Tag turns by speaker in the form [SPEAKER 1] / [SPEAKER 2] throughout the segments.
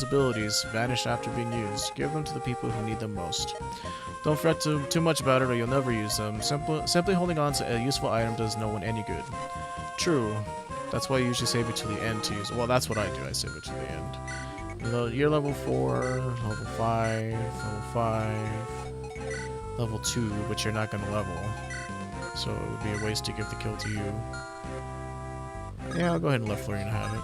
[SPEAKER 1] abilities vanish after being used. Give them to the people who need them most. Don't fret too much about it or you'll never use them. Simply holding on to a useful item does no one any good. True. That's why you usually save it to the end to use it. Well, that's what I do. I save it to the end. You're level 4, level 5, level 5, level 2, but you're not going to level. So it would be a waste to give the kill to you. Yeah, I'll go ahead and let Florina have it.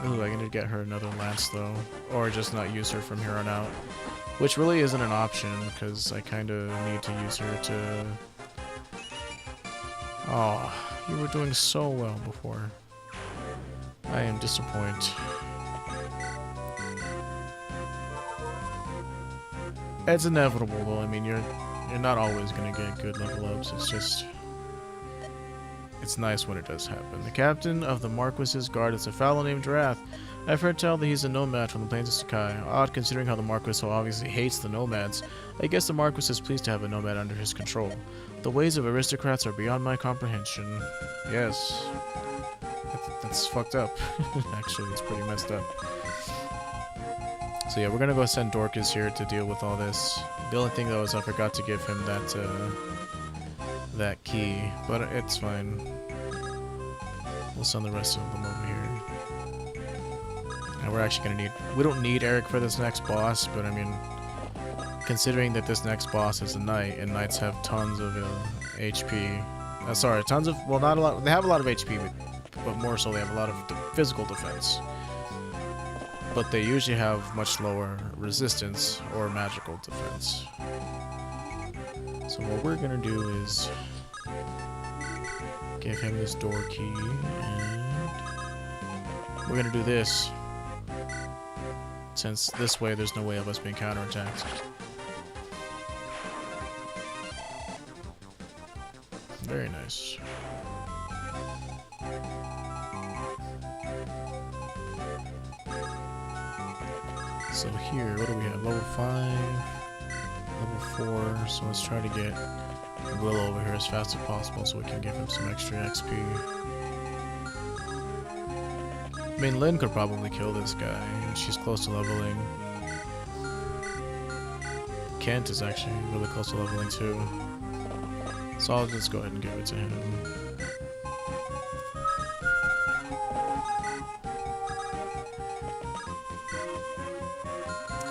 [SPEAKER 1] Ooh, I need to get her another lance though. Or just not use her from here on out. Which really isn't an option, because I kind of need to use her to... Oh, you were doing so well before. I am disappointed. It's inevitable though, I mean, you're not always gonna get good level ups, it's just... It's nice when it does happen. The captain of the Marquis's guard is a fellow named Wrath. I've heard tell that he's a nomad from the plains of Sakai. Odd considering how the Marquis so obviously hates the nomads. I guess the Marquis is pleased to have a nomad under his control. The ways of aristocrats are beyond my comprehension. Yes. That's fucked up. Actually, it's pretty messed up. So yeah, we're gonna go send Dorcas here to deal with all this. The only thing though is I forgot to give him that key, but it's fine. We'll send the rest of them over here. And we're actually gonna need... We don't need Eric for this next boss, but I mean... Considering that this next boss is a knight, and knights have tons of HP... sorry, tons of... Well, not a lot... They have a lot of HP, but more so they have a lot of physical defense. But they usually have much lower resistance or magical defense. So what we're gonna do is... Give him this door key, and... We're gonna do this. Since this way there's no way of us being counterattacked. Very nice. So here, what do we have? Level 5, level 4, so let's try to get Will over here as fast as possible so we can give him some extra XP. I mean, Lynn could probably kill this guy, and she's close to leveling. Kent is actually really close to leveling too. So I'll just go ahead and give it to him.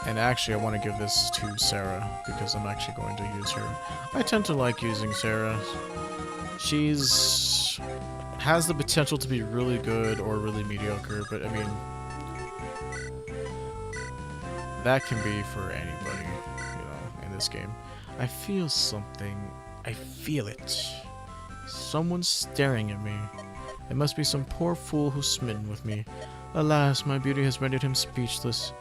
[SPEAKER 1] And actually I want to give this to Sarah, because I'm actually going to use her. I tend to like using Sarah. She's... has the potential to be really good or really mediocre, but I mean... that can be for anybody, you know, in this game. I feel something. I feel it. Someone's staring at me. It must be some poor fool who's smitten with me. Alas, my beauty has rendered him speechless.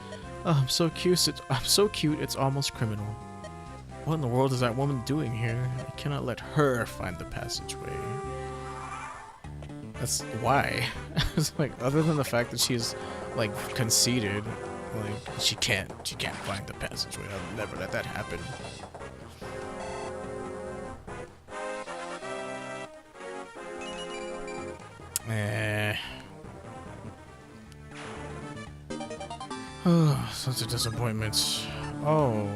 [SPEAKER 1] Oh, I'm so cute, it's almost criminal. What in the world is that woman doing here? I cannot let her find the passageway. That's why. It's like, other than the fact that she's like conceited, like she can't find the passageway. I'll never let that happen. Oh, such a disappointment. Oh.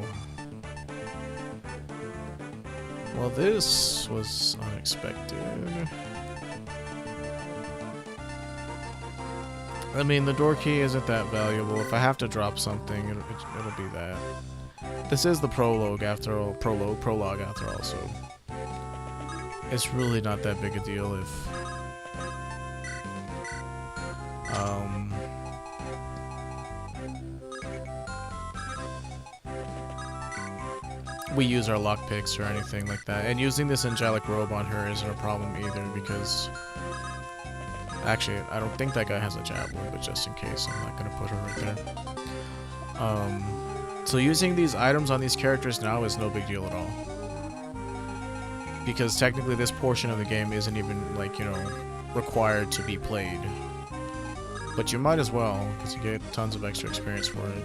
[SPEAKER 1] Well, this was unexpected. I mean, the door key isn't that valuable. If I have to drop something, it'll be that. This is the prologue after all. Prologue after all, so... It's really not that big a deal if... we use our lockpicks or anything like that. And using this angelic robe on her isn't a problem either, because... Actually, I don't think that guy has a javelin, but just in case, I'm not gonna put her right there. So using these items on these characters now is no big deal at all. Because technically this portion of the game isn't even, like, you know, required to be played. But you might as well, because you get tons of extra experience for it.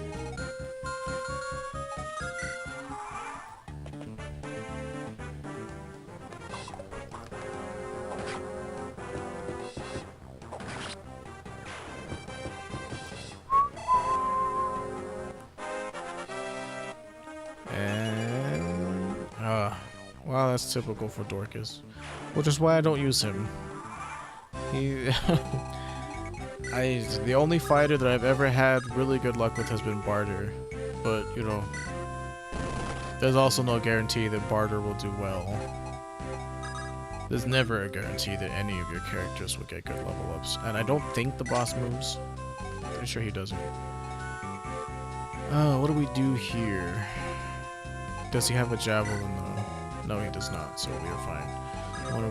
[SPEAKER 1] Wow, that's typical for Dorcas. Which is why I don't use him. He... the only fighter that I've ever had really good luck with has been Barter. But, you know, there's also no guarantee that Barter will do well. There's never a guarantee that any of your characters will get good level ups. And I don't think the boss moves. Pretty sure he doesn't. What do we do here? Does he have a javelin though? No, he does not, so we are fine.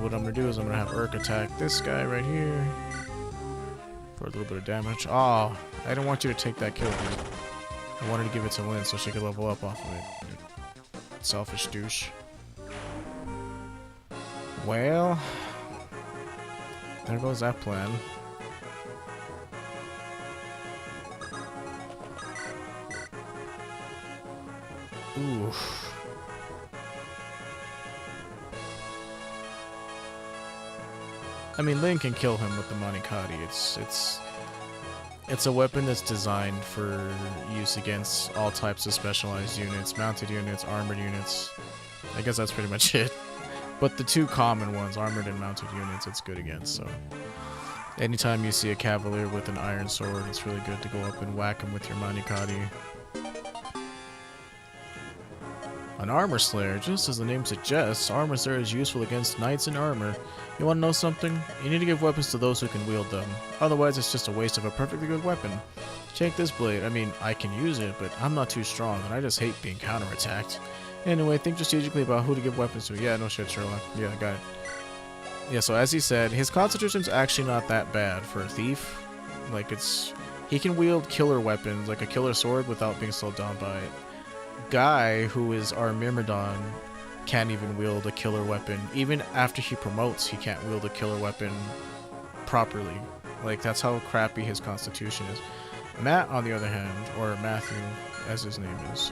[SPEAKER 1] What I'm gonna do is I'm gonna have Urk attack this guy right here for a little bit of damage. Oh, I didn't want you to take that kill, dude. I wanted to give it to Lynn so she could level up off of it. Selfish douche. Well, there goes that plan. Ooh. I mean, Lynn can kill him with the Manikati. It's a weapon that's designed for use against all types of specialized units, mounted units, armored units. I guess that's pretty much it. But the two common ones, armored and mounted units, it's good against, so... Anytime you see a cavalier with an iron sword, it's really good to go up and whack him with your Manikati. An Armor Slayer, just as the name suggests, Armor Slayer is useful against knights in armor. You want to know something? You need to give weapons to those who can wield them. Otherwise, it's just a waste of a perfectly good weapon. Take this blade. I mean, I can use it, but I'm not too strong, and I just hate being counterattacked. Anyway, think strategically about who to give weapons to. Yeah, no shit, Sherlock. Yeah, I got it. Yeah, so as he said, his constitution's actually not that bad for a thief. Like, he can wield killer weapons, like a killer sword, without being slowed down by it. Guy, who is our Myrmidon, can't even wield a killer weapon. Even after he promotes, he can't wield a killer weapon properly. Like, that's how crappy his constitution is. Matt, on the other hand, or Matthew, as his name is,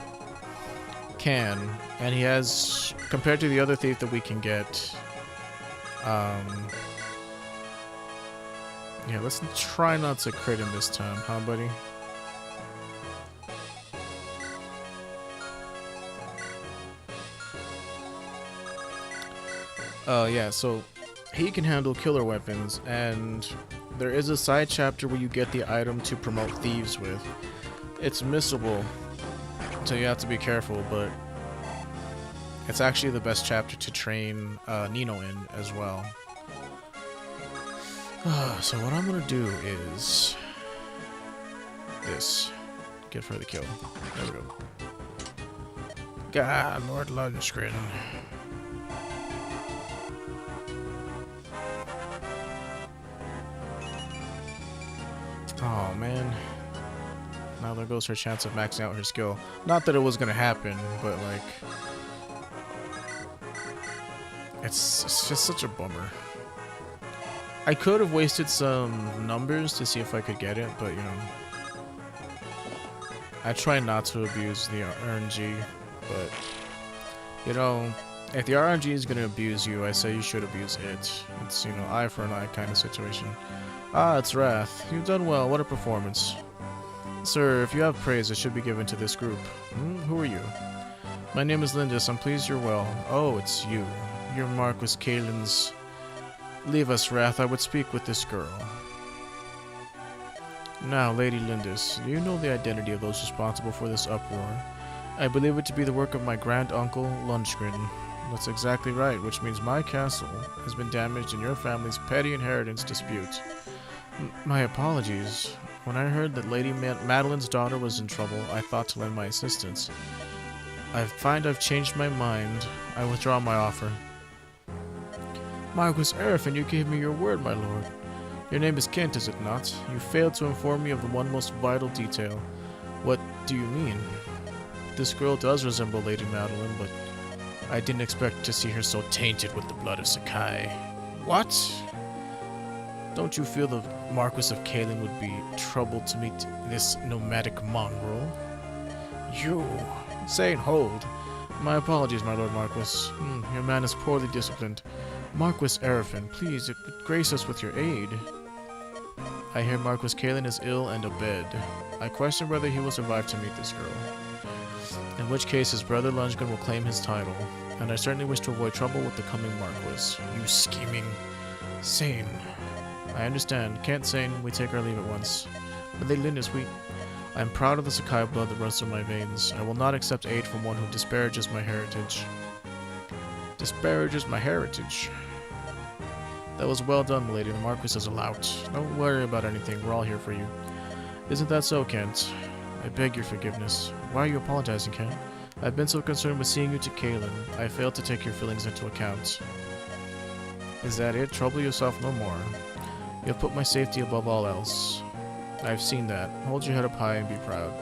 [SPEAKER 1] can, and he has, compared to the other thief that we can get, yeah, let's try not to crit him this time, huh, buddy? Yeah, so he can handle killer weapons, and there is a side chapter where you get the item to promote thieves with. It's missable, so you have to be careful, but it's actually the best chapter to train Nino in as well. So what I'm gonna do is this. Get for the kill. There we go. God, Lord Lundgren. Oh man. Now there goes her chance of maxing out her skill. Not that it was gonna happen, but like... It's just such a bummer. I could have wasted some numbers to see if I could get it, but you know... I try not to abuse the RNG, but... You know, if the RNG is gonna abuse you, I say you should abuse it. It's, you know, eye for an eye kind of situation. Ah, it's Wrath. You've done well. What a performance. Sir, if you have praise, it should be given to this group. Who are you? My name is Lindis. I'm pleased you're well. Oh, it's you. You're Marquis Kalen's... Leave us, Wrath. I would speak with this girl. Now, Lady Lindis, do you know the identity of those responsible for this uproar? I believe it to be the work of my grand-uncle, Lundgren. That's exactly right, which means my castle has been damaged in your family's petty inheritance dispute. My apologies. When I heard that Lady Madeline's daughter was in trouble, I thought to lend my assistance. I find I've changed my mind. I withdraw my offer. Marquis Erfin, you gave me your word, my lord. Your name is Kent, is it not? You failed to inform me of the one most vital detail. What do you mean? This girl does resemble Lady Madeline, but I didn't expect to see her so tainted with the blood of Sakai. What? Don't you feel the Marquis of Kalen would be troubled to meet this nomadic mongrel? You... Say and hold. My apologies, my Lord Marquis. Your man is poorly disciplined. Marquis Erfin, please, grace us with your aid. I hear Marquis Kalen is ill and abed. I question whether he will survive to meet this girl. In which case, his brother Lundgren will claim his title. and I certainly wish to avoid trouble with the coming Marquis. You scheming Sane. I understand. Can't Sane, we take our leave at once. But they Lindis, I am proud of the Sakai blood that runs through my veins. I will not accept aid from one who disparages my heritage. Disparages my heritage. That was well done, milady. The Marquis is a lout. Don't worry about anything. We're all here for you. Isn't that so, Kent? I beg your forgiveness. Why are you apologizing, Kent? I've been so concerned with seeing you to Kalen. I failed to take your feelings into account. Is that it? Trouble yourself no more. You have put my safety above all else. I've seen that. Hold your head up high and be proud.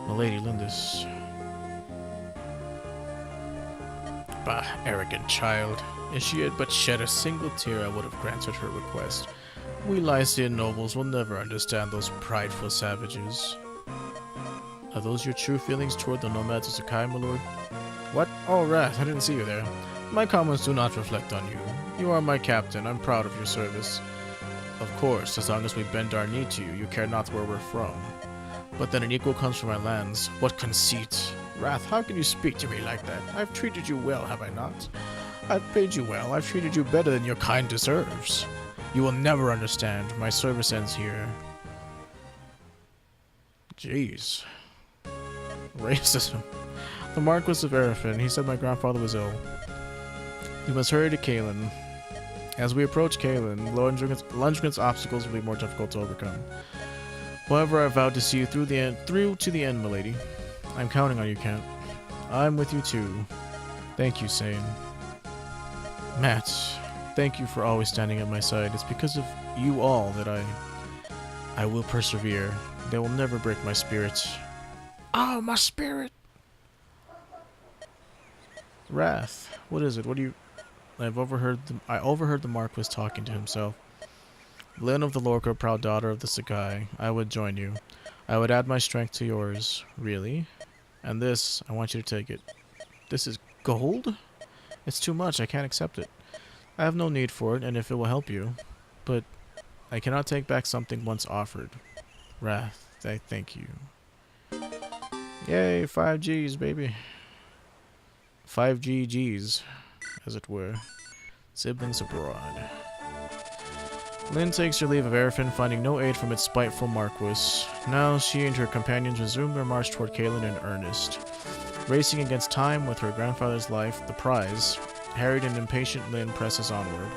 [SPEAKER 1] Milady Lindis. Bah, arrogant child. If she had but shed a single tear, I would have granted her request. We Lycian nobles will never understand those prideful savages. Are those your true feelings toward the nomads of Sakai, my lord? What? Oh, Wrath, I didn't see you there. My comments do not reflect on you. You are my captain. I'm proud of your service. Of course, as long as we bend our knee to you, you care not where we're from. But then an equal comes from my lands. What conceit! Wrath, how can you speak to me like that? I've treated you well, have I not? I've paid you well. I've treated you better than your kind deserves. You will never understand. My service ends here. Jeez. Racism. The Marquis of Erefin. He said my grandfather was ill. We must hurry to Kalen. As we approach Kalen, Lundgren's obstacles will be more difficult to overcome. However, I vowed to see you through to the end, milady. I'm counting on you, Kent. I'm with you too. Thank you, Sane. Matt, thank you for always standing at my side. It's because of you all that I will persevere. They will never break my spirit. Oh, my spirit! Wrath. What is it? What do you... I overheard the Marquis talking to himself. Lyn of the Lorca, proud daughter of the Sakai, I would join you. I would add my strength to yours. Really? And this, I want you to take it. This is gold? It's too much. I can't accept it. I have no need for it, and if it will help you. But I cannot take back something once offered. Wrath, I thank you. Yay, 5 Gs, baby. 5 GGs, as it were. Siblings abroad. Lyn takes her leave of Erefin, finding no aid from its spiteful Marquis. Now she and her companions resume their march toward Kalen in earnest. Racing against time with her grandfather's life, the prize, harried and impatient Lyn presses onward.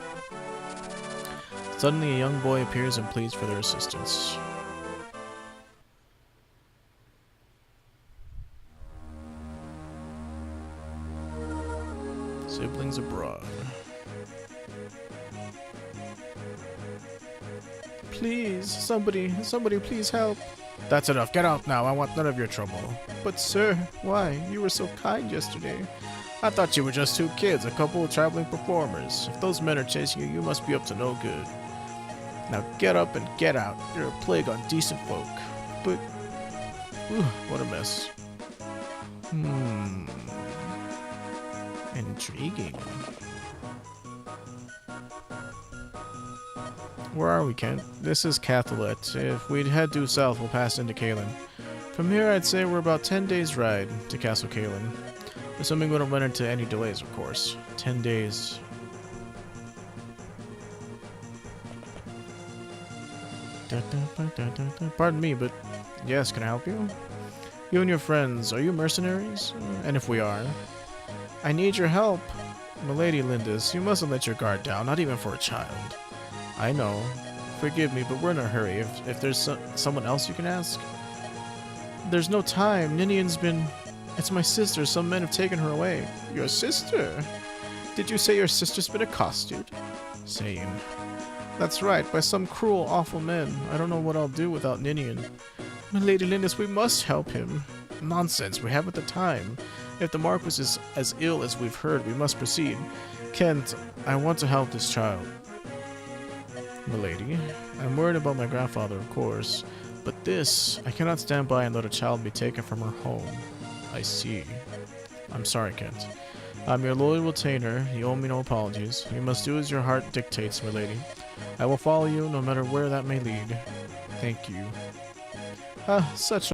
[SPEAKER 1] Suddenly a young boy appears and pleads for their assistance. Siblings abroad. Please, somebody please help. That's enough. Get out now. I want none of your trouble. But sir, why? You were so kind yesterday. I thought you were just 2 kids, a couple of traveling performers. If those men are chasing you, you must be up to no good. Now get up and get out. You're a plague on decent folk. But, what a mess. Intriguing. Where are we, Kent? This is Cathalet. If we'd head due south, we'll pass into Kalen. From here, I'd say we're about 10 days' ride to Castle Kalen. Assuming we don't run into any delays, of course. 10 days. Pardon me, but yes, can I help you? You and your friends, are you mercenaries? And if we are, I need your help. Milady Lindis, you mustn't let your guard down, not even for a child. I know. Forgive me, but we're in a hurry. If there's someone else you can ask. There's no time. Ninian's been... It's my sister. Some men have taken her away. Your sister? Did you say your sister's been accosted? Same. That's right, by some cruel, awful men. I don't know what I'll do without Ninian. Milady Lindis, we must help him. Nonsense, we haven't the time. If the Marquis is as ill as we've heard, we must proceed. Kent, I want to help this child. Milady, I'm worried about my grandfather, of course, but this, I cannot stand by and let a child be taken from her home. I see. I'm sorry, Kent. I'm your loyal retainer. You owe me no apologies. You must do as your heart dictates, milady. I will follow you, no matter where that may lead. Thank you. Such